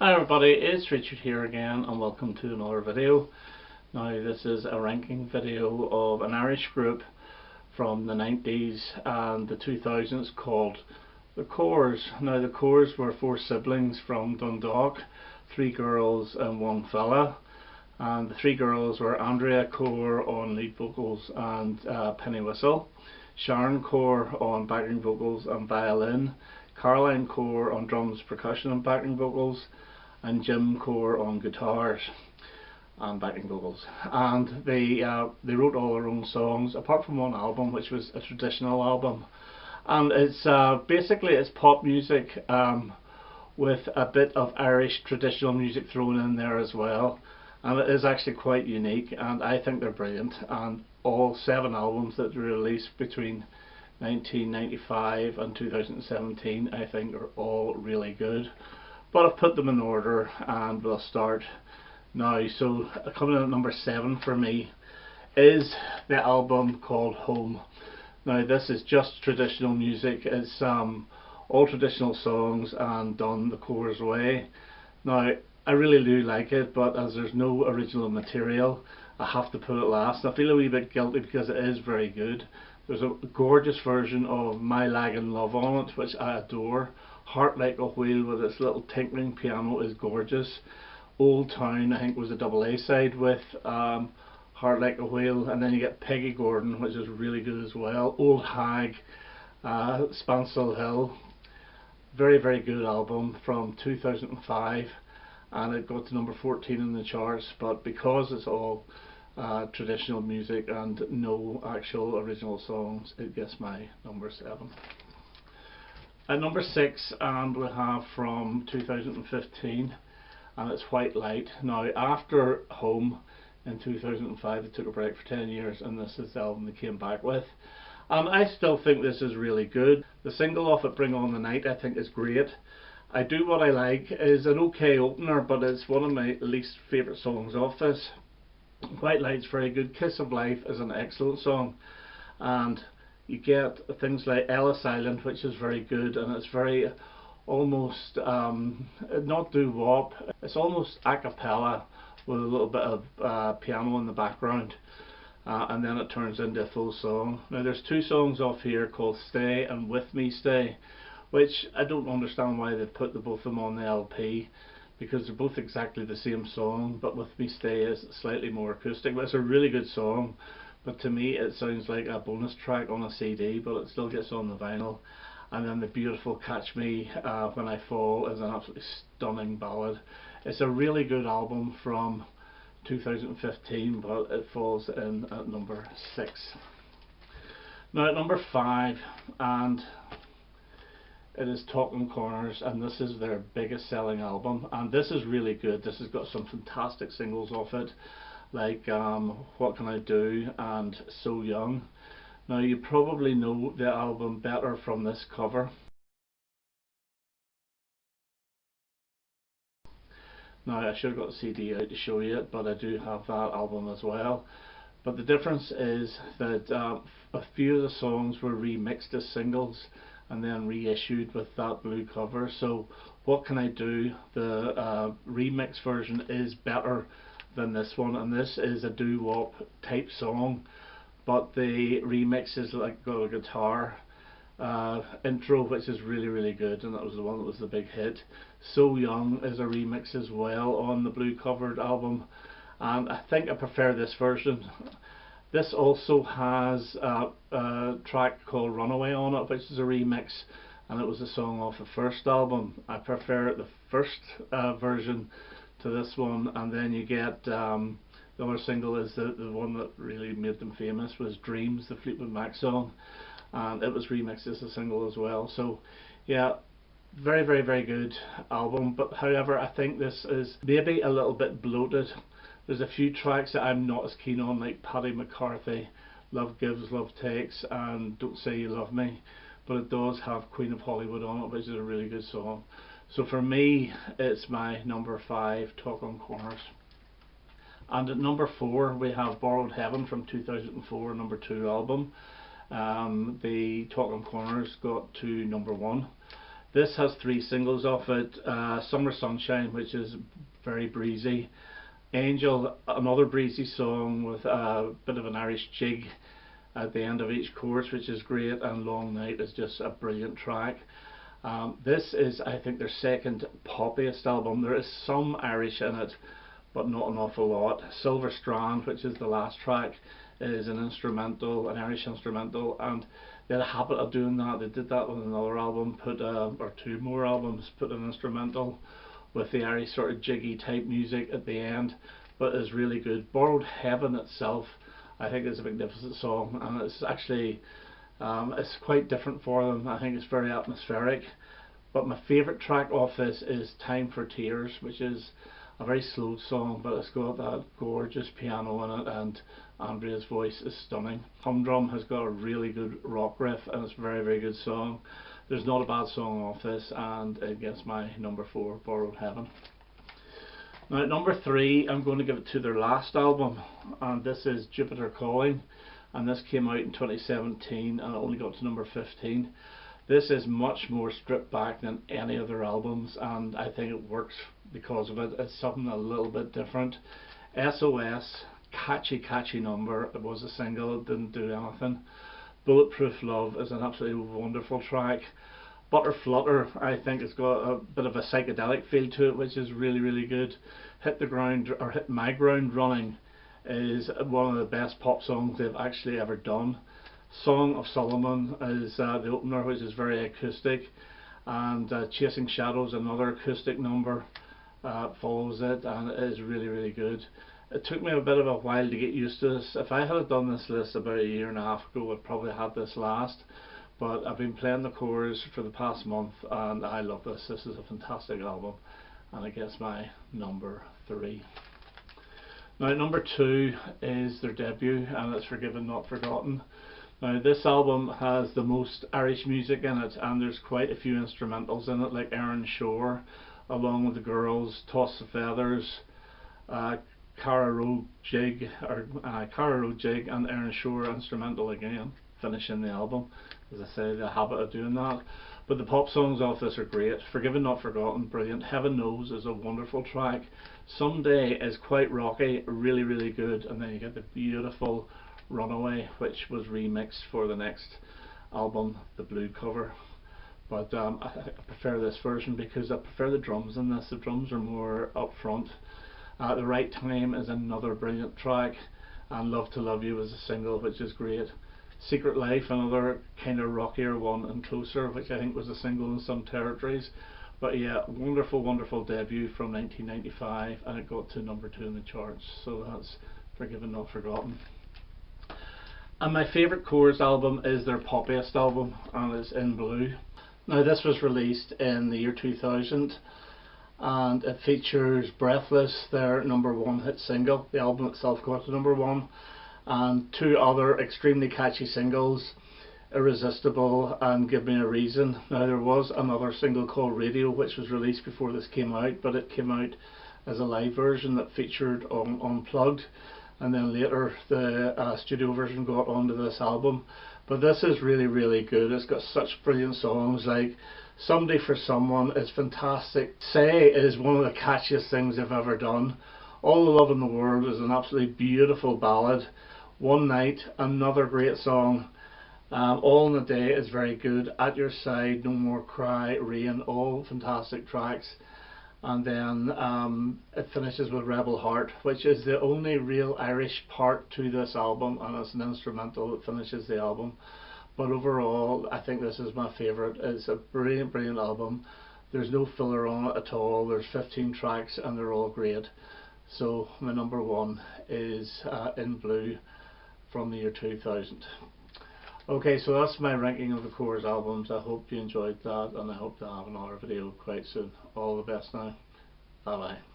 Hi everybody, it's Richard here again and welcome to another video. Now this is a ranking video of an Irish group from the 90s and the 2000s called the Corrs. Now the Corrs were four siblings from Dundalk, three girls and one fella. And the three girls were Andrea Corr on lead vocals and Penny Whistle, Sharon Corr on backing vocals and violin, Caroline Corr on drums, percussion and backing vocals, and Jim Corr on guitars and backing vocals. And they wrote all their own songs apart from one album, which was a traditional album. And it's basically it's pop music with a bit of Irish traditional music thrown in there as well. And it is actually quite unique, and I think they're brilliant. And all 7 albums that were released between 1995 and 2017 I think are all really good. But I've put them in order and we'll start now. So coming in at number 7 for me is the album called Home. Now this is just traditional music. It's all traditional songs and done the Corrs way. Now I really do like it, but as there's no original material I have to put it last. I feel a wee bit guilty because it is very good. There's a gorgeous version of My Laggin' Love on it, which I adore. Heart Like a Wheel with its little tinkling piano is gorgeous. Old Town I think was a double A side with Heart Like a Wheel, and then you get Peggy Gordon, which is really good as well. Old Hag, Spancel Hill, very good album from 2005, and it got to number 14 in the charts. But because it's all traditional music and no actual original songs, it gets my number 7. At number 6, and we have from 2015, and it's White Light. Now after Home in 2005 they took a break for 10 years, and this is the album they came back with. I still think this is really good. The single off it, Bring On the Night, I think is great. I Do What I Like is an okay opener, but it's one of my least favourite songs off this. White Light's very good. Kiss of Life is an excellent song, and you get things like Ellis Island, which is very good, and it's very almost not doo-wop, it's almost a cappella with a little bit of piano in the background, and then it turns into a full song. Now there's 2 songs off here called Stay and With Me Stay, which I don't understand why they've put both of them on the LP, because they're both exactly the same song, but With Me Stay is slightly more acoustic. But it's a really good song, but to me it sounds like a bonus track on a CD, but it still gets on the vinyl. And then the beautiful Catch Me When I Fall is an absolutely stunning ballad. It's a really good album from 2015, but it falls in at number 6. Now at number 5, and it is Talking Corners, and this is their biggest selling album, and this is really good. This has got some fantastic singles off it, like What Can I Do and So Young. Now you probably know the album better from this cover. Now I should have got the CD out to show you it, but I do have that album as well. But the difference is that a few of the songs were remixed as singles and then reissued with that blue cover. So What Can I Do, the remix version, is better than this one, and this is a doo-wop type song, but the remix is like got a guitar intro, which is really good, and that was the one that was the big hit. So Young is a remix as well on the blue covered album, and I think I prefer this version. This also has a track called Runaway on it, which is a remix, and it was a song off the first album. I prefer the first version to this one, and then you get the other single is the one that really made them famous, was Dreams, the Fleetwood Mac song, and it was remixed as a single as well. So yeah, very good album, but however I think this is maybe a little bit bloated. There's a few tracks that I'm not as keen on, like Paddy McCarthy, Love Gives, Love Takes, and Don't Say You Love Me, but it does have Queen of Hollywood on it, which is a really good song. So for me it's my number 5, Talking Corners. And at number 4 we have Borrowed Heaven from 2004, number 2 album. The Talking Corners got to number 1. This has 3 singles off it. Summer Sunshine, which is very breezy. Angel, another breezy song with a bit of an Irish jig at the end of each chorus, which is great, and Long Night is just a brilliant track. This is, I think, their second poppiest album. There is some Irish in it, but not an awful lot. Silver Strand, which is the last track, is an instrumental, an Irish instrumental, and they had a habit of doing that. They did that with another album, or 2 more albums, put an instrumental with the Irish sort of jiggy type music at the end, but is really good. Borrowed Heaven itself, I think, is a magnificent song, and it's actually it's quite different for them. I think it's very atmospheric. But my favourite track off this is Time for Tears, which is a very slow song, but it's got that gorgeous piano in it, and Andrea's voice is stunning. Humdrum has got a really good rock riff, and it's a very, very good song. There's not a bad song off this, and it gets my number 4, Borrowed Heaven. Now at number 3, I'm going to give it to their last album, and this is Jupiter Calling, and this came out in 2017, and it only got to number 15. This is much more stripped back than any of their albums, and I think it works because of it. It's something a little bit different. SOS, catchy number. It was a single, it didn't do anything. Bulletproof Love is an absolutely wonderful track. Butter Flutter, I think, it's got a bit of a psychedelic feel to it, which is really, really good. Hit My Ground Running is one of the best pop songs they've actually ever done. Song of Solomon is the opener, which is very acoustic, and Chasing Shadows, another acoustic number, follows it, and it is really, really good. It took me a bit of a while to get used to this. If I had done this list about a year and a half ago, I'd probably had this last, but I've been playing the Corrs for the past month, and I love this. This is a fantastic album, and it gets my number 3. Now number 2 is their debut, and it's Forgiven Not Forgotten. Now this album has the most Irish music in it, and there's quite a few instrumentals in it, like Aaron Shore, Along with the Girls, Toss the Feathers, Cara Road Jig, and Aaron Shore instrumental again, finishing the album. As I say, the habit of doing that. But the pop songs off this are great. Forgiven Not Forgotten, brilliant. Heaven Knows is a wonderful track. Someday is quite rocky, really, really good. And then you get the beautiful Runaway, which was remixed for the next album, the blue cover. But I prefer this version because I prefer the drums in this. The drums are more up front. The Right Time is another brilliant track, and Love to Love You is a single, which is great. Secret Life, another kind of rockier one, and Closer, which I think was a single in some territories. But yeah, wonderful debut from 1995, and it got to number 2 in the charts. So that's Forgiven Not Forgotten. And my favourite Corrs album is their poppiest album, and it's In Blue. Now this was released in the year 2000, and it features Breathless, their number 1 hit single. The album itself got to number 1, and 2 other extremely catchy singles, Irresistible and Give Me a Reason. Now there was another single called Radio, which was released before this came out, but it came out as a live version that featured on Unplugged, and then later the studio version got onto this album. But this is really, really good. It's got such brilliant songs like Someday for Someone is fantastic. Say is one of the catchiest things they've ever done. All the Love in the World is an absolutely beautiful ballad. One Night, another great song. All in the Day is very good. At Your Side, No More Cry, Rain, all fantastic tracks. And then it finishes with Rebel Heart, which is the only real Irish part to this album, and it's an instrumental that finishes the album. But overall, I think this is my favourite. It's a brilliant album. There's no filler on it at all. There's 15 tracks and they're all great. So my number 1 is In Blue from the year 2000. Okay, so that's my ranking of the Corrs albums. I hope you enjoyed that, and I hope to have another video quite soon. All the best now. Bye bye.